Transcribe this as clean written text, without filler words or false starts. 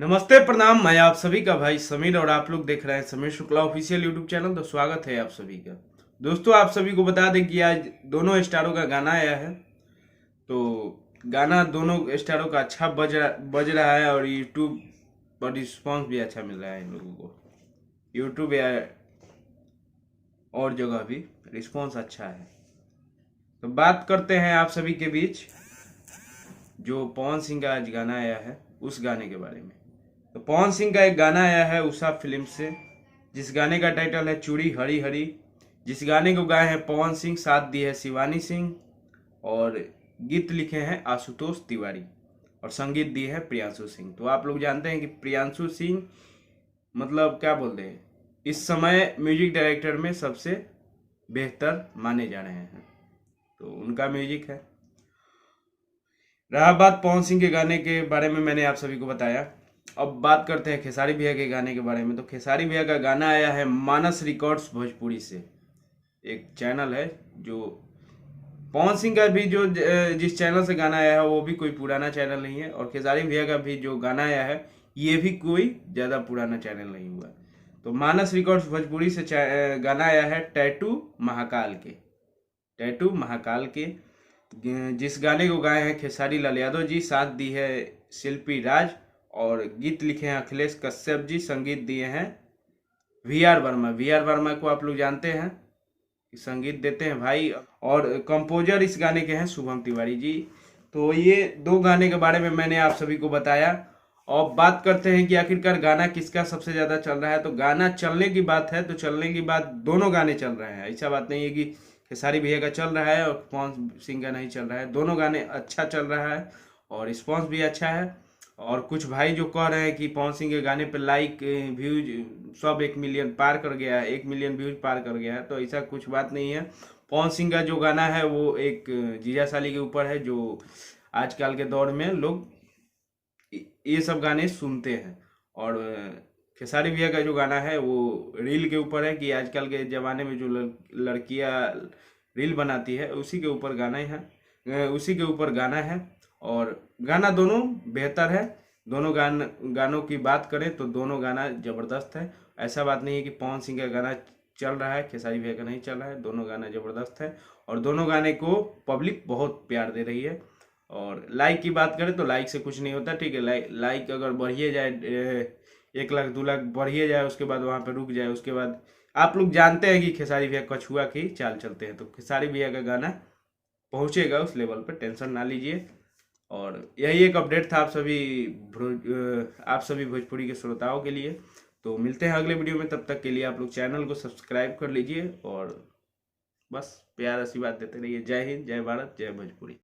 नमस्ते प्रणाम। मैं आप सभी का भाई समीर और आप लोग देख रहे हैं Sameer Shukla official YouTube channel. तो स्वागत है आप सभी का। दोस्तों, आप सभी को बता दें कि आज दोनों स्टारों का गाना आया है। तो गाना दोनों स्टारों का अच्छा बज रहा है और यूट्यूब पर रिस्पॉन्स भी अच्छा मिल रहा है इन लोगों को। यूट्यूब या और जगह भी रिस्पॉन्स अच्छा है। तो बात करते हैं आप सभी के बीच जो पवन सिंह का आज गाना आया है उस गाने के बारे में। तो पवन सिंह का एक गाना आया है उषा फिल्म से, जिस गाने का टाइटल है चूड़ी हरी हरी। जिस गाने को गाए हैं पवन सिंह, साथ दी है शिवानी सिंह और गीत लिखे हैं आशुतोष तिवारी और संगीत दी है प्रियांशु सिंह। तो आप लोग जानते हैं कि प्रियांशु सिंह मतलब क्या बोलते हैं, इस समय म्यूजिक डायरेक्टर में सबसे बेहतर माने जा रहे हैं। तो उनका म्यूजिक है। रहा बात पवन सिंह के गाने के बारे में, मैंने आप सभी को बताया। अब बात करते हैं खेसारी भैया के गाने के बारे में। तो खेसारी भैया का गाना आया है मानस रिकॉर्ड्स भोजपुरी से, एक चैनल है जो पवन सिंह का भी जो जिस चैनल से गाना आया है वो भी कोई पुराना चैनल नहीं है, और खेसारी भैया का भी जो गाना आया है ये भी कोई ज़्यादा पुराना चैनल नहीं हुआ। तो मानस रिकॉर्ड्स भोजपुरी से गाना आया है टैटू महाकाल के, टैटू महाकाल के। जिस गाने को गाए हैं खेसारी लाल यादव जी, साथ दी है शिल्पी राज और गीत लिखे हैं अखिलेश कश्यप जी, संगीत दिए हैं V R Varma. V R Varma को आप लोग जानते हैं, संगीत देते हैं भाई, और कंपोजर इस गाने के हैं शुभम तिवारी जी। तो ये दो गाने के बारे में मैंने आप सभी को बताया। और बात करते हैं कि आखिरकार गाना किसका सबसे ज़्यादा चल रहा है। तो गाना चलने की बात है तो चलने की बात, दोनों गाने चल रहे हैं। ऐसा बात नहीं है कि खेसारी भैया का चल रहा है और पवन सिंह का नहीं चल रहा है। दोनों गाने अच्छा चल रहा है और रिस्पॉन्स भी अच्छा है। और कुछ भाई जो कह रहे हैं कि पवन सिंह के गाने पे लाइक व्यूज सब 1 मिलियन पार कर गया है, 1 मिलियन व्यूज पार कर गया है, तो ऐसा कुछ बात नहीं है। पवन सिंह का जो गाना है वो एक जीजा साली के ऊपर है, जो आजकल के दौर में लोग ये सब गाने सुनते हैं। और खेसारी भैया का जो गाना है वो रील के ऊपर है, कि आजकल के ज़माने में जो लड़कियां रील बनाती है उसी के ऊपर गाना है, उसी के ऊपर गाना है। और गाना दोनों बेहतर है। दोनों गानों की बात करें तो दोनों गाना ज़बरदस्त है। ऐसा बात नहीं है कि पवन सिंह का गाना चल रहा है खेसारी भैया का नहीं चल रहा है, दोनों गाना ज़बरदस्त है और दोनों गाने को पब्लिक बहुत प्यार दे रही है। और लाइक की बात करें तो लाइक से कुछ नहीं होता, ठीक है। लाइक अगर बढ़िए जाए 1 लाख 2 लाख बढ़िए जाए, उसके बाद वहाँ पे रुक जाए, उसके बाद आप लोग जानते हैं कि खेसारी भैया कछुआ की चाल चलते हैं। तो खेसारी भैया का गाना पहुँचेगा उस लेवल पर, टेंशन ना लीजिए। और यही एक अपडेट था आप सभी भोजपुरी के श्रोताओं के लिए। तो मिलते हैं अगले वीडियो में, तब तक के लिए आप लोग चैनल को सब्सक्राइब कर लीजिए और बस प्यार आशीर्वाद देते रहिए। जय हिंद, जय भारत, जय भोजपुरी।